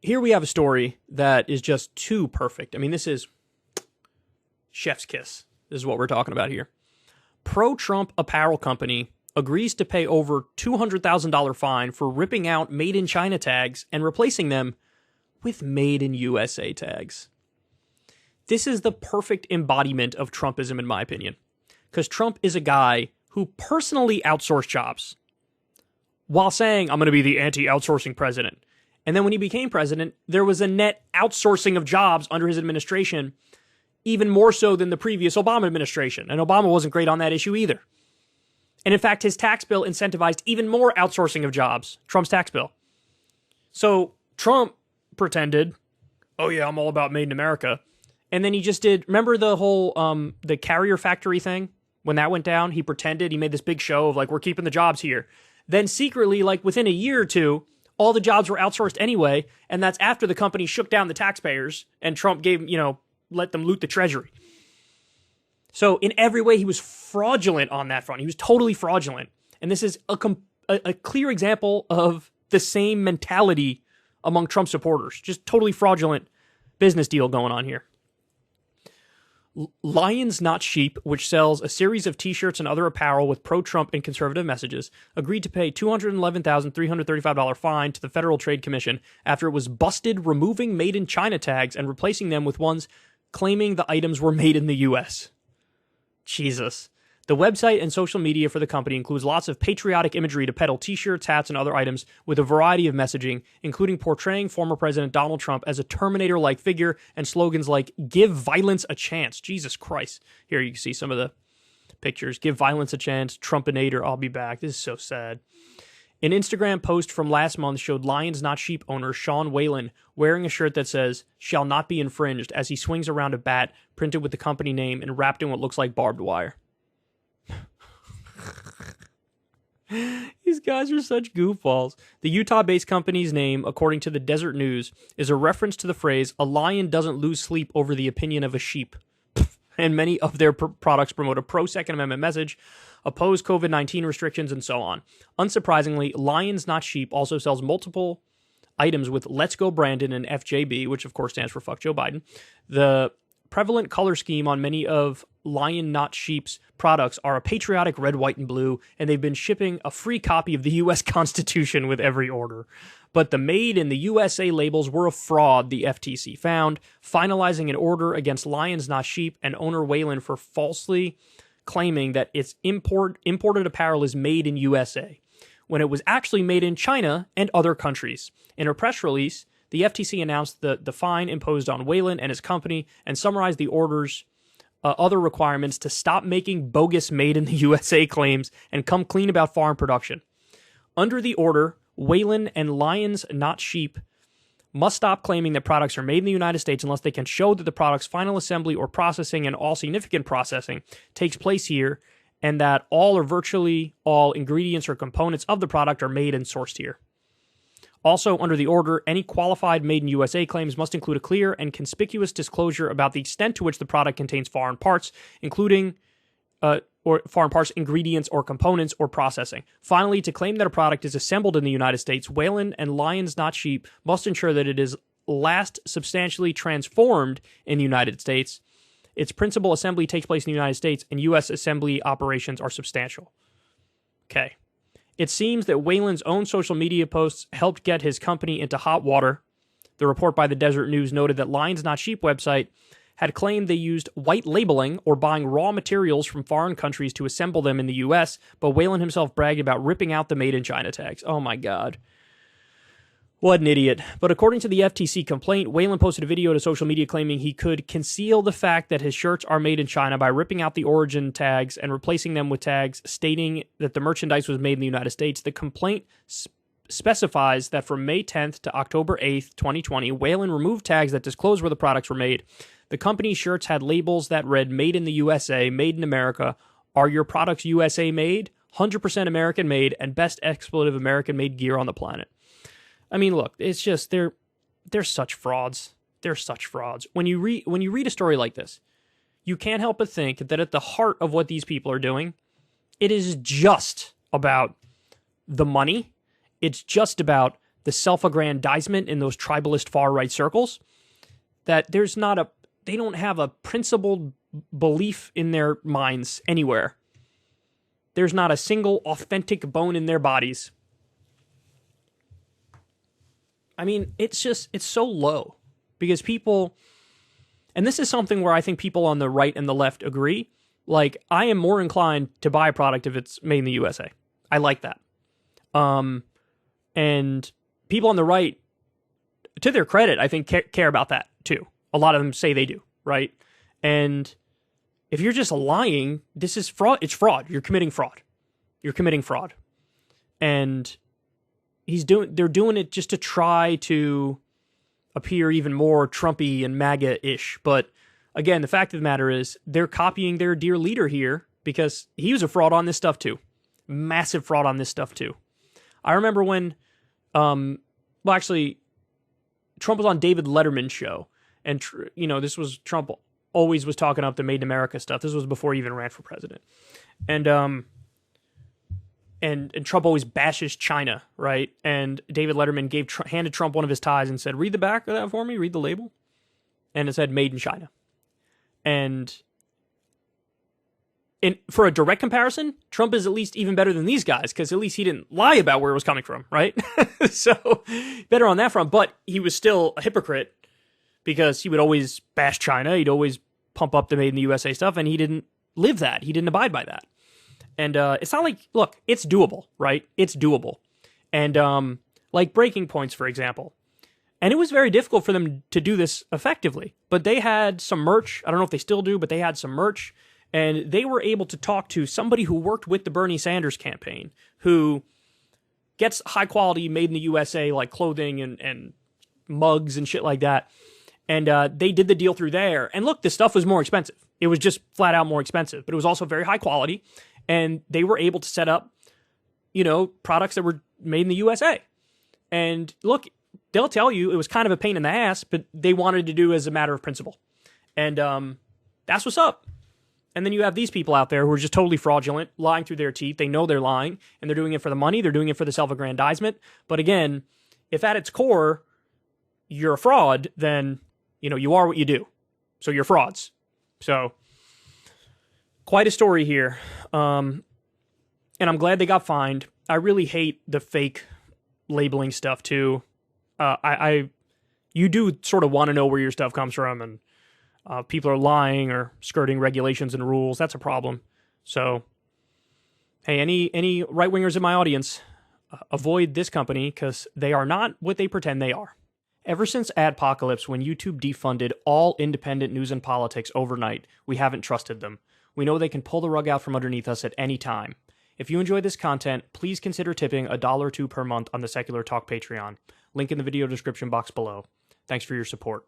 here we have a story that is just too perfect. I mean, this is chef's kiss. This is what we're talking about here. Pro-Trump apparel company agrees to pay over $200,000 fine for ripping out Made in China tags and replacing them with Made in USA tags. This is the perfect embodiment of Trumpism, in my opinion, because Trump is a guy who personally outsourced jobs while saying, I'm going to be the anti-outsourcing president. And then when he became president, there was a net outsourcing of jobs under his administration, even more so than the previous Obama administration. And Obama wasn't great on that issue either. And in fact, his tax bill incentivized even more outsourcing of jobs, Trump's tax bill. So Trump pretended, oh yeah, I'm all about Made in America. And then he just did, remember the whole, the carrier factory thing? When that went down, he pretended, he made this big show of like, we're keeping the jobs here. Then secretly, like within a year or two, all the jobs were outsourced anyway. And that's after the company shook down the taxpayers and Trump gave, let them loot the treasury. So in every way, he was fraudulent on that front. He was totally fraudulent. And this is a clear example of the same mentality among Trump supporters. Just totally fraudulent business deal going on here. Lions Not Sheep, which sells a series of t-shirts and other apparel with pro-Trump and conservative messages, agreed to pay $211,335 fine to the Federal Trade Commission after it was busted removing Made in China tags and replacing them with ones claiming the items were made in the U.S. Jesus. The website and social media for the company includes lots of patriotic imagery to peddle t-shirts, hats, and other items with a variety of messaging, including portraying former President Donald Trump as a Terminator-like figure and slogans like, give violence a chance. Jesus Christ. Here you can see some of the pictures. Give violence a chance. Trumpinator, I'll be back. This is so sad. An Instagram post from last month showed Lions Not Sheep owner Sean Whalen wearing a shirt that says, shall not be infringed, as he swings around a bat printed with the company name and wrapped in what looks like barbed wire. These guys are such goofballs. The Utah-based company's name, according to the Desert News, is a reference to the phrase, a lion doesn't lose sleep over the opinion of a sheep. And many of their products promote a pro-Second Amendment message, oppose COVID-19 restrictions, and so on. Unsurprisingly, Lions Not Sheep also sells multiple items with Let's Go Brandon and FJB, which of course stands for Fuck Joe Biden. The prevalent color scheme on many of Lion Not Sheep's products are a patriotic red, white, and blue, and they've been shipping a free copy of the U.S. Constitution with every order. But the Made in the USA labels were a fraud, the FTC found, finalizing an order against Lions Not Sheep and owner Whalen for falsely claiming that its imported apparel is made in USA, when it was actually made in China and other countries. In a press release, the FTC announced the fine imposed on Whalen and his company and summarized the order's other requirements to stop making bogus Made in the USA claims and come clean about foreign production. Under the order, Whalen and Lions Not Sheep must stop claiming that products are made in the United States unless they can show that the product's final assembly or processing and all significant processing takes place here, and that all or virtually all ingredients or components of the product are made and sourced here. Also, under the order, any qualified Made in USA claims must include a clear and conspicuous disclosure about the extent to which the product contains foreign parts, including or foreign parts, ingredients, or components, or processing. Finally, to claim that a product is assembled in the United States, Whalen and Lions Not Sheep must ensure that it is last substantially transformed in the United States, its principal assembly takes place in the United States, and U.S. assembly operations are substantial. Okay. It seems that Whalen's own social media posts helped get his company into hot water. The report by the Desert News noted that Lions Not Sheep website had claimed they used white labeling or buying raw materials from foreign countries to assemble them in the U.S., but Whalen himself bragged about ripping out the Made in China tags. Oh my God. What an idiot. But according to the FTC complaint, Whalen posted a video to social media claiming he could conceal the fact that his shirts are made in China by ripping out the origin tags and replacing them with tags stating that the merchandise was made in the United States. The complaint specifies that from May 10th to October 8th, 2020, Whalen removed tags that disclosed where the products were made. The company's shirts had labels that read Made in the USA, Made in America, Are Your Products USA Made, 100% American Made, and Best Expletive American Made Gear on the Planet. I mean, look, it's just, they're such frauds. They're such frauds. When you read a story like this, you can't help but think that at the heart of what these people are doing, it is just about the money. It's just about the self-aggrandizement in those tribalist far-right circles, that they don't have a principled belief in their minds anywhere. There's not a single authentic bone in their bodies. I mean, it's so low because people, and this is something where I think people on the right and the left agree. Like, I am more inclined to buy a product if it's made in the USA. I like that. And people on the right, to their credit, I think care about that too. A lot of them say they do, right? And if you're just lying, this is fraud. It's fraud. You're committing fraud. And they're doing it just to try to appear even more Trumpy and MAGA-ish. But again, the fact of the matter is they're copying their dear leader here because he was a fraud on this stuff too. Massive fraud on this stuff too. I remember when, actually, Trump was on David Letterman's show. And, this was Trump always was talking up the Made in America stuff. This was before he even ran for president. And Trump always bashes China, right? And David Letterman handed Trump one of his ties and said, read the back of that for me, read the label. And it said, Made in China. And for a direct comparison, Trump is at least even better than these guys, because at least he didn't lie about where it was coming from, right? So, better on that front. But he was still a hypocrite, because he would always bash China. He'd always pump up the Made in the USA stuff, and he didn't live that. He didn't abide by that. And it's not like, look, it's doable, right? It's doable. And like Breaking Points, for example. And it was very difficult for them to do this effectively. But they had some merch. I don't know if they still do, but they had some merch. And they were able to talk to somebody who worked with the Bernie Sanders campaign, who gets high-quality Made in the USA, like clothing and mugs and shit like that. And they did the deal through there. And look, this stuff was more expensive. It was just flat out more expensive. But it was also very high quality. And they were able to set up, products that were made in the USA. And look, they'll tell you it was kind of a pain in the ass, but they wanted to do it as a matter of principle. And that's what's up. And then you have these people out there who are just totally fraudulent, lying through their teeth. They know they're lying, and they're doing it for the money. They're doing it for the self-aggrandizement. But again, if at its core you're a fraud, then you are what you do. So you're frauds. So quite a story here. And I'm glad they got fined. I really hate the fake labeling stuff too. You do sort of want to know where your stuff comes from, and people are lying or skirting regulations and rules. That's a problem. So, hey, any right-wingers in my audience, avoid this company, because they are not what they pretend they are. Ever since Adpocalypse, when YouTube defunded all independent news and politics overnight, we haven't trusted them. We know they can pull the rug out from underneath us at any time. If you enjoy this content, please consider tipping $1 or $2 per month on the Secular Talk Patreon. Link in the video description box below. Thanks for your support.